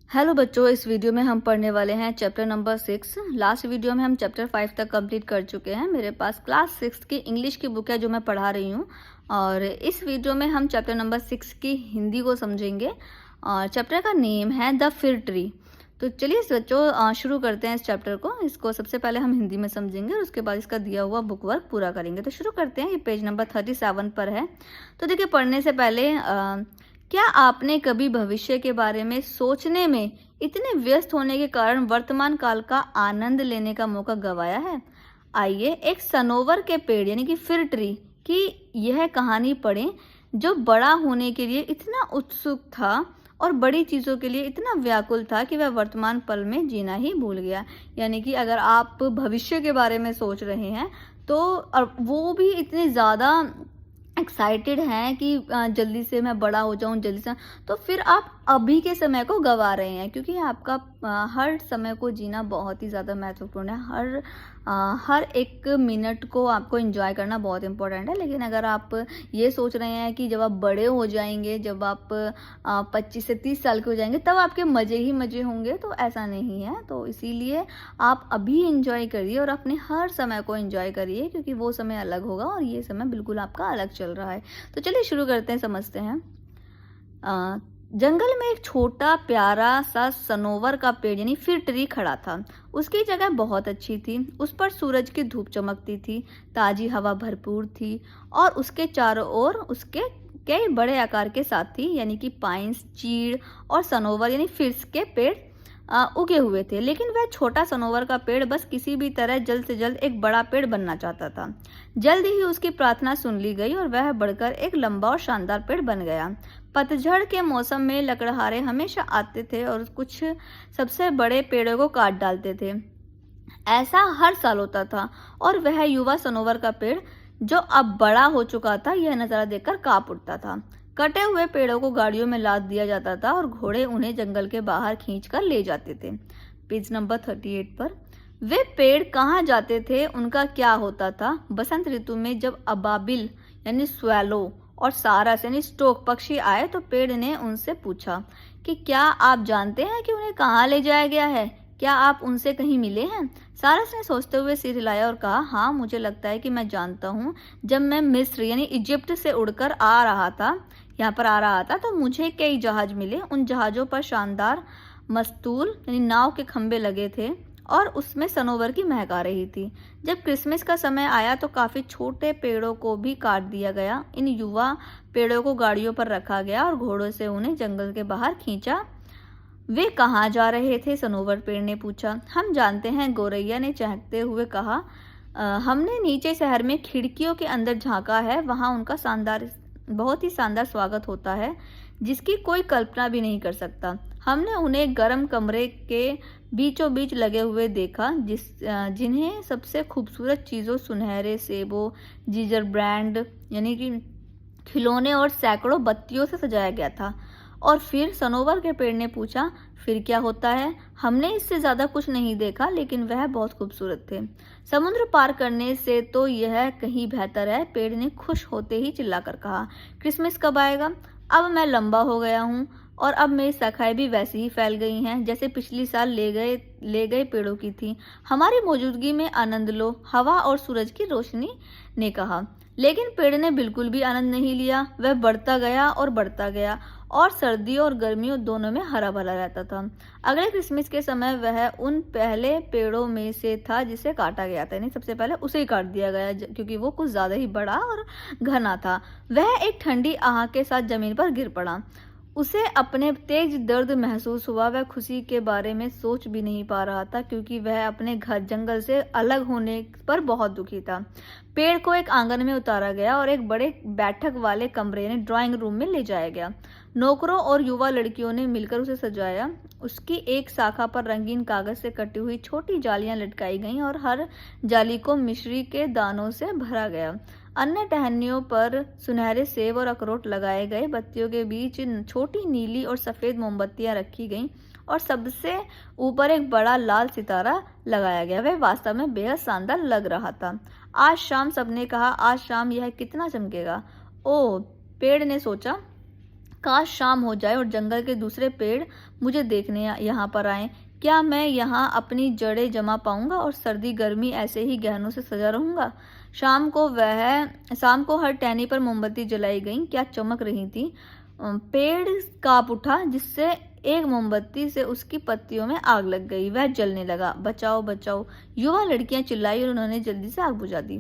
Hello बच्चों, इस video में हम पढ़ने वाले हैं चैप्टर नंबर 6। लास्ट वीडियो में हम चैप्टर 5 तक कंप्लीट कर चुके हैं। मेरे पास क्लास 6 की इंग्लिश की बुक है जो मैं पढ़ा रही हूँ, और इस वीडियो में हम चैप्टर नंबर 6 की हिंदी को समझेंगे। और चैप्टर का नेम है द फिर ट्री। तो चलिए बच्चों शुरू करते हैं इस चैप्टर को। इसको सबसे पहले हम हिंदी में समझेंगे और उसके बाद इसका दिया हुआ बुक वर्क पूरा करेंगे। तो शुरू करते हैं। ये पेज नंबर 37 पर है। तो देखिए, पढ़ने से पहले क्या आपने कभी भविष्य के बारे में सोचने में इतने व्यस्त होने के कारण वर्तमान काल का आनंद लेने का मौका गंवाया है? आइए एक सनोवर के पेड़ यानी कि फिर ट्री की यह कहानी पढ़ें, जो बड़ा होने के लिए इतना उत्सुक था और बड़ी चीज़ों के लिए इतना व्याकुल था कि वह वर्तमान पल में जीना ही भूल गया। यानी कि अगर आप भविष्य के बारे में सोच रहे हैं तो, और वो भी इतने ज़्यादा एक्साइटेड हैं कि जल्दी से मैं बड़ा हो जाऊं, जल्दी से, तो फिर आप अभी के समय को गंवा रहे हैं, क्योंकि आपका हर समय को जीना बहुत ही ज़्यादा महत्वपूर्ण है। हर एक मिनट को आपको एंजॉय करना बहुत इम्पोर्टेंट है। लेकिन अगर आप ये सोच रहे हैं कि जब आप बड़े हो जाएंगे, जब आप 25 से 30 साल के हो जाएंगे, तब आपके मज़े ही मज़े होंगे, तो ऐसा नहीं है। तो इसीलिए आप अभी एंजॉय करिए और अपने हर समय को एंजॉय करिए, क्योंकि वो समय अलग होगा और ये समय बिल्कुल आपका अलग चल रहा है। तो चलिए शुरू करते हैं, समझते हैं। जंगल में एक छोटा प्यारा सा सनोवर का पेड़ यानी फिर ट्री खड़ा था। उसकी जगह बहुत अच्छी थी। उस पर सूरज की धूप चमकती थी, ताजी हवा भरपूर थी और उसके चारों ओर उसके कई बड़े आकार के साथी यानी कि पाइन्स, चीड़ और सनोवर यानी फिर्स के पेड़ उगे हुए थे। लेकिन वह छोटा सनोवर का पेड़ बस किसी भी तरह जल्द से जल्द एक बड़ा पेड़ बनना चाहता था। जल्द ही उसकी प्रार्थना सुन ली गई और वह बढ़कर एक लंबा और शानदार पेड़ बन गया। पतझड़ के मौसम में लकड़हारे हमेशा आते थे और कुछ सबसे बड़े पेड़ों को काट डालते थे। ऐसा हर साल होता था और वह युवा सनोवर का पेड़, जो अब बड़ा हो चुका था, यह नजारा देखकर कांप उठता था। कटे हुए पेड़ों को गाड़ियों में लाद दिया जाता था और घोड़े उन्हें जंगल के बाहर खींचकर ले जाते थे। पेज नंबर 38 पर। वे पेड़ कहाँ जाते थे, उनका क्या होता था? बसंत ऋतु में जब अबाबिल यानी स्वैलो और सारस यानी स्टोक पक्षी आए तो पेड़ ने उनसे पूछा कि क्या आप जानते हैं कि उन्हें कहाँ ले जाया गया है? क्या आप उनसे कहीं मिले हैं? सारस ने सोचते हुए सिर हिलाया और कहा, हाँ, मुझे लगता है कि मैं जानता हूँ। जब मैं मिस्र यानी इजिप्ट से उड़कर यहाँ पर आ रहा था तो मुझे कई जहाज मिले। उन जहाज़ों पर शानदार मस्तूल यानी नाव के खंभे लगे थे और उसमें सनोवर की महक आ रही थी। जब क्रिसमस का समय आया तो काफ़ी छोटे पेड़ों को भी काट दिया गया। इन युवा पेड़ों को गाड़ियों पर रखा गया और घोड़ों से उन्हें जंगल के बाहर खींचा। वे कहाँ जा रहे थे? सनोवर पेड़ ने पूछा। हम जानते हैं, गौरैया ने चहकते हुए कहा। हमने नीचे शहर में खिड़कियों के अंदर झांका है। वहाँ उनका बहुत ही शानदार स्वागत होता है, जिसकी कोई कल्पना भी नहीं कर सकता। हमने उन्हें गर्म कमरे के बीचों बीच लगे हुए देखा, जिन्हें सबसे खूबसूरत चीज़ों, सुनहरे सेबों, जीजर ब्रांड यानी कि खिलौने और सैकड़ों बत्तियों से सजाया गया था। और फिर? सनोवर के पेड़ ने पूछा। फिर क्या होता है? हमने इससे ज़्यादा कुछ नहीं देखा, लेकिन वह बहुत खूबसूरत थे। समुद्र पार करने से तो यह कहीं बेहतर है, पेड़ ने खुश होते ही चिल्लाकर कहा। क्रिसमस कब आएगा? अब मैं लंबा हो गया हूँ और अब मेरी शाखाएं भी वैसी ही फैल गई हैं जैसे पिछली साल ले गए पेड़ों की थी। हमारी मौजूदगी में आनंद लो, हवा और सूरज की रोशनी ने कहा। लेकिन पेड़ ने बिल्कुल भी आनंद नहीं लिया। वह बढ़ता गया और बढ़ता गया और सर्दियों और गर्मियों दोनों में हरा भरा रहता था। अगले क्रिसमस के समय वह उन पहले पेड़ों में से था जिसे काटा गया था, यानी सबसे पहले उसे ही काट दिया गया, क्योंकि वो कुछ ज्यादा ही बड़ा और घना था। वह एक ठंडी आह के साथ जमीन पर गिर पड़ा। उसे अपने तेज दर्द महसूस हुआ। वह खुशी के बारे में सोच भी नहीं पा रहा था, क्योंकि वह अपने घर जंगल से अलग होने पर बहुत दुखी था। पेड़ को एक आंगन में उतारा गया और एक बड़े बैठक वाले कमरे यानी ड्राइंग रूम में ले जाया गया। नौकरों और युवा लड़कियों ने मिलकर उसे सजाया। उसकी एक शाखा पर रंगीन कागज से कटी हुई छोटी जालियां लटकाई गईं और हर जाली को मिश्री के दानों से भरा गया। अन्य टहनियों पर सुनहरे सेब और अखरोट लगाए गए। बत्तियों के बीच छोटी नीली और सफेद मोमबत्तियां रखी गईं और सबसे ऊपर एक बड़ा लाल सितारा लगाया गया। वह वास्तव में बेहद शानदार लग रहा था। आज शाम, सबने कहा, आज शाम यह कितना चमकेगा। ओह, पेड़ ने सोचा, काश शाम हो जाए और जंगल के दूसरे पेड़ मुझे देखने यहाँ पर आए। क्या मैं यहाँ अपनी जड़ें जमा पाऊंगा और सर्दी गर्मी ऐसे ही गहनों से सजा रहूंगा। शाम को हर टहनी पर मोमबत्ती जलाई गई। क्या चमक रही थी। पेड़ कांप उठा, जिससे एक मोमबत्ती से उसकी पत्तियों में आग लग गई। वह जलने लगा। बचाओ बचाओ, युवा लड़कियां चिल्लाई और उन्होंने जल्दी से आग बुझा दी।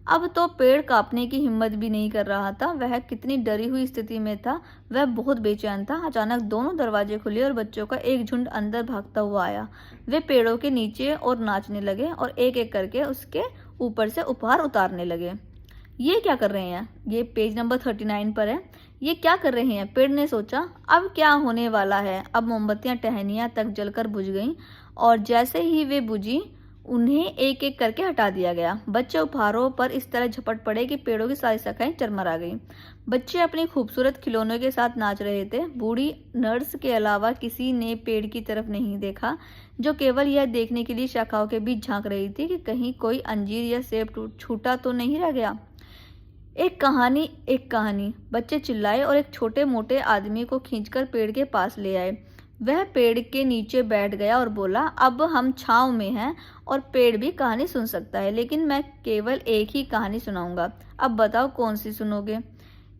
अब तो पेड़ कांपने की हिम्मत भी नहीं कर रहा था। वह कितनी डरी हुई स्थिति में था। वह बहुत बेचैन था। अचानक दोनों दरवाजे खुले और बच्चों का एक झुंड अंदर भागता हुआ आया। वे पेड़ों के नीचे और नाचने लगे और एक एक करके उसके ऊपर से उपहार उतारने लगे। ये क्या कर रहे हैं। ये पेज नंबर 39 पर है। ये क्या कर रहे हैं। पेड़ ने सोचा, अब क्या होने वाला है। अब मोमबत्तियां टहनियां तक जलकर बुझ गईं और जैसे ही वे बुझी उन्हें एक एक करके हटा दिया गया। बच्चे उपहारों पर इस तरह झपट पड़े कि पेड़ों की सारी शाखाएं चरमरा गईं। बच्चे अपनी खूबसूरत खिलौनों के साथ नाच रहे थे। बूढ़ी नर्स के अलावा किसी ने पेड़ की तरफ नहीं देखा, जो केवल यह देखने के लिए शाखाओं के बीच झांक रही थी कि कहीं कोई अंजीर या सेब छूटा तो नहीं रह गया। एक कहानी, बच्चे चिल्लाए और एक छोटे मोटे आदमी को खींचकर पेड़ के पास ले आए। वह पेड़ के नीचे बैठ गया और बोला, अब हम छांव में हैं और पेड़ भी कहानी सुन सकता है, लेकिन मैं केवल एक ही कहानी सुनाऊंगा। अब बताओ कौन सी सुनोगे।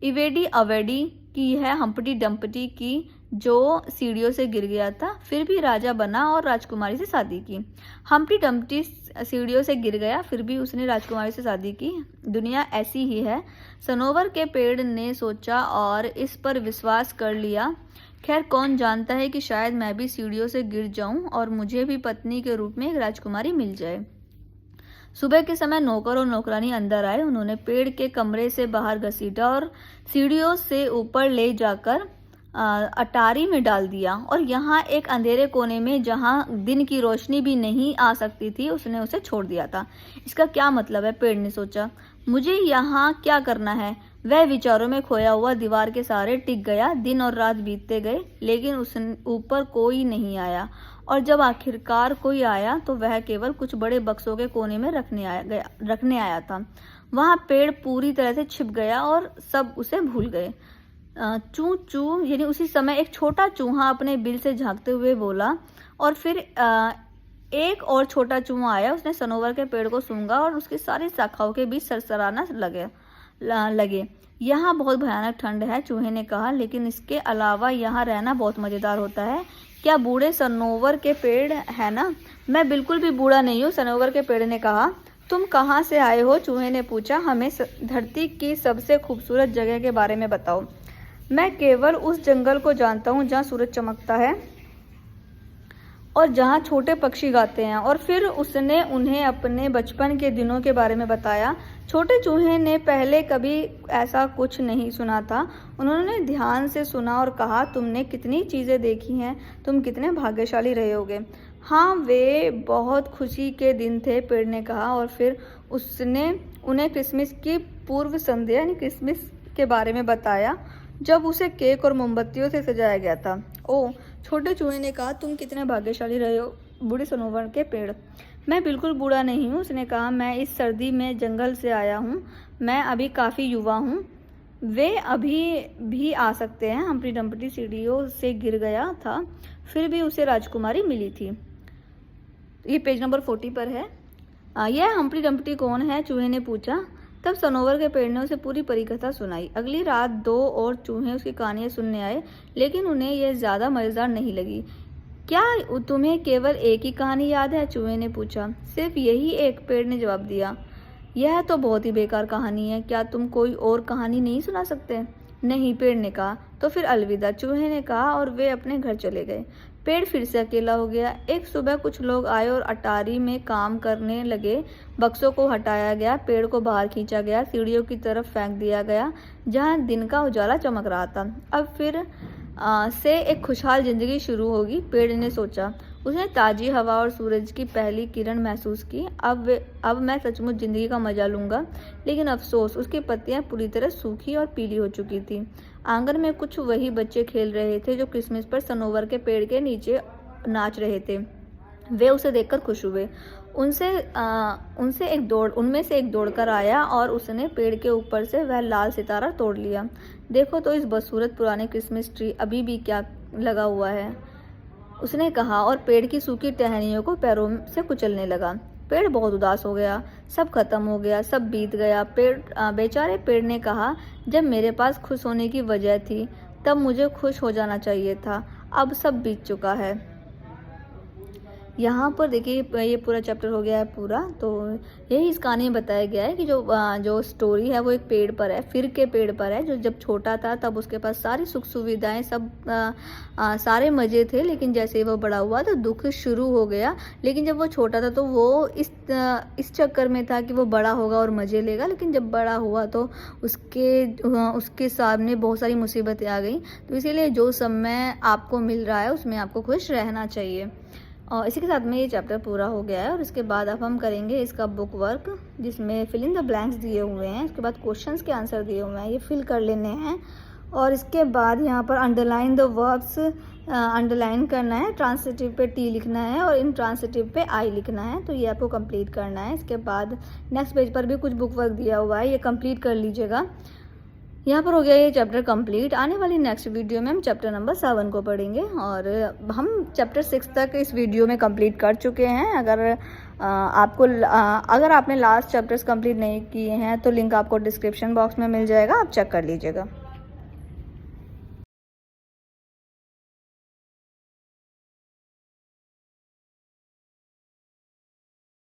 इवेडी अवेडी की है हम्पटी डम्पटी की, जो सीढ़ियों से गिर गया था फिर भी राजा बना और राजकुमारी से शादी की। हम्पटी डम्पटी सीढ़ियों से गिर गया फिर भी उसने राजकुमारी से शादी की। दुनिया ऐसी ही है, सनोवर के पेड़ ने सोचा और इस पर विश्वास कर लिया। खैर, कौन जानता है कि शायद मैं भी सीढ़ियों से गिर जाऊं और मुझे भी पत्नी के रूप में एक राजकुमारी मिल जाए। सुबह के समय नौकर और नौकरानी अंदर आए। उन्होंने पेड़ के कमरे से बाहर घसीटा और सीढ़ियों से ऊपर ले जाकर अटारी में डाल दिया और यहाँ एक अंधेरे कोने में, जहाँ दिन की रोशनी भी नहीं आ सकती थी, उसने उसे छोड़ दिया था। इसका क्या मतलब है। पेड़ ने सोचा, मुझे यहाँ क्या करना है। वह विचारों में खोया हुआ दीवार के सहारे टिक गया। दिन और रात बीतते गए, लेकिन उस ऊपर कोई नहीं आया और जब आखिरकार कोई आया तो वह केवल कुछ बड़े बक्सों के कोने में रखने आया था। वहाँ पेड़ पूरी तरह से छिप गया और सब उसे भूल गए। चू चू, यानी उसी समय एक छोटा चूहा अपने बिल से झांकते हुए बोला और फिर एक और छोटा चूहा आया। उसने सनोवर के पेड़ को सूंघा और उसकी सारी शाखाओं के बीच सरसराना लगे। यहाँ बहुत भयानक ठंड है, चूहे ने कहा, लेकिन इसके अलावा यहाँ रहना बहुत मज़ेदार होता है। क्या बूढ़े सनोवर के पेड़ है ना। मैं बिल्कुल भी बूढ़ा नहीं हूँ, सनोवर के पेड़ ने कहा। तुम कहाँ से आए हो, चूहे ने पूछा। हमें धरती की सबसे खूबसूरत जगह के बारे में बताओ। मैं केवल उस जंगल को जानता हूँ जहाँ सूरज चमकता है और जहाँ छोटे पक्षी गाते हैं। और फिर उसने उन्हें अपने बचपन के दिनों के बारे में बताया। छोटे चूहे ने पहले कभी ऐसा कुछ नहीं सुना था। उन्होंने ध्यान से सुना और कहा, तुमने कितनी चीज़ें देखी हैं, तुम कितने भाग्यशाली रहे होगे। हाँ, वे बहुत खुशी के दिन थे, पेड़ ने कहा। और फिर उसने उन्हें क्रिसमस की पूर्व संध्या यानी क्रिसमस के बारे में बताया, जब उसे केक और मोमबत्तियों से सजाया गया था। ओह, छोटे चूहे ने कहा, तुम कितने भाग्यशाली रहे हो बूढ़े सनोवर के पेड़। मैं बिल्कुल बूढ़ा नहीं हूँ, उसने कहा। मैं इस सर्दी में जंगल से आया हूँ। मैं अभी काफ़ी युवा हूँ। वे अभी भी आ सकते हैं। हम्पटी डम्पटी सीढ़ियों से गिर गया था फिर भी उसे राजकुमारी मिली थी। ये पेज नंबर 40 पर है। यह हम्पटी डम्पटी कौन है, चूहे ने पूछा। तब सनोवर के पेड़ ने उसे पूरी परिकथा सुनाई। अगली रात 2 और चूहे उसकी कहानियां सुनने आए, लेकिन उन्हें यह ज़्यादा मज़ेदार नहीं लगी। क्या तुम्हें केवल एक ही कहानी याद है, चूहे ने पूछा। सिर्फ यही एक, पेड़ ने जवाब दिया। यह तो बहुत ही बेकार कहानी है। क्या तुम कोई और कहानी नहीं सुना सकते। नहीं, पेड़ ने कहा। तो फिर अलविदा, चूहे ने कहा और वे अपने घर चले गए। पेड़ फिर से अकेला हो गया। एक सुबह कुछ लोग आए और अटारी में काम करने लगे। बक्सों को हटाया गया, पेड़ को बाहर खींचा गया, सीढ़ियों की तरफ फेंक दिया गया जहां दिन का उजाला चमक रहा था। अब फिर से एक खुशहाल जिंदगी शुरू होगी, पेड़ ने सोचा। उसने ताजी हवा और सूरज की पहली किरण महसूस की। अब मैं सचमुच जिंदगी का मजा लूंगा। लेकिन अफसोस, उसकी पत्तियां पूरी तरह सूखी और पीली हो चुकी थी। आंगन में कुछ वही बच्चे खेल रहे थे जो क्रिसमस पर सनोवर के पेड़ के नीचे नाच रहे थे। वे उसे देखकर खुश हुए। उनमें से एक दौड़कर आया और उसने पेड़ के ऊपर से वह लाल सितारा तोड़ लिया। देखो तो इस बदसूरत पुराने क्रिसमस ट्री अभी भी क्या लगा हुआ है, उसने कहा और पेड़ की सूखी टहनियों को पैरों से कुचलने लगा। पेड़ बहुत उदास हो गया। सब खत्म हो गया, सब बीत गया। बेचारे पेड़ ने कहा, जब मेरे पास खुश होने की वजह थी तब मुझे खुश हो जाना चाहिए था। अब सब बीत चुका है। यहाँ पर देखिए ये पूरा चैप्टर हो गया है पूरा। तो यही इस कहानी में बताया गया है कि जो स्टोरी है वो एक पेड़ पर है, फिर के पेड़ पर है, जो जब छोटा था तब उसके पास सारी सुख सुविधाएं सब सारे मज़े थे, लेकिन जैसे ही वो बड़ा हुआ तो दुख शुरू हो गया। लेकिन जब वो छोटा था तो वो इस चक्कर में था कि वो बड़ा होगा और मज़े लेगा, लेकिन जब बड़ा हुआ तो उसके सामने बहुत सारी मुसीबतें आ गई। तो इसीलिए जो समय आपको मिल रहा है उसमें आपको खुश रहना चाहिए। और इसी के साथ में ये चैप्टर पूरा हो गया है। और इसके बाद अब हम करेंगे इसका बुक वर्क, जिसमें फिल इन द ब्लैंक्स दिए हुए हैं। इसके बाद क्वेश्चंस के आंसर दिए हुए हैं, ये फिल कर लेने हैं। और इसके बाद यहाँ पर अंडरलाइन द वर्ब्स अंडरलाइन करना है, ट्रांसिटिव पे टी लिखना है और इन ट्रांसिटिव पे आई लिखना है। तो ये आपको कंप्लीट करना है। इसके बाद नेक्स्ट पेज पर भी कुछ बुक वर्क दिया हुआ है, ये कंप्लीट कर लीजिएगा। यहाँ पर हो गया ये चैप्टर कंप्लीट। आने वाली नेक्स्ट वीडियो में हम चैप्टर नंबर 7 को पढ़ेंगे और हम चैप्टर 6 तक इस वीडियो में कंप्लीट कर चुके हैं। अगर आपने लास्ट चैप्टर्स कंप्लीट नहीं किए हैं तो लिंक आपको डिस्क्रिप्शन बॉक्स में मिल जाएगा, आप चेक कर लीजिएगा।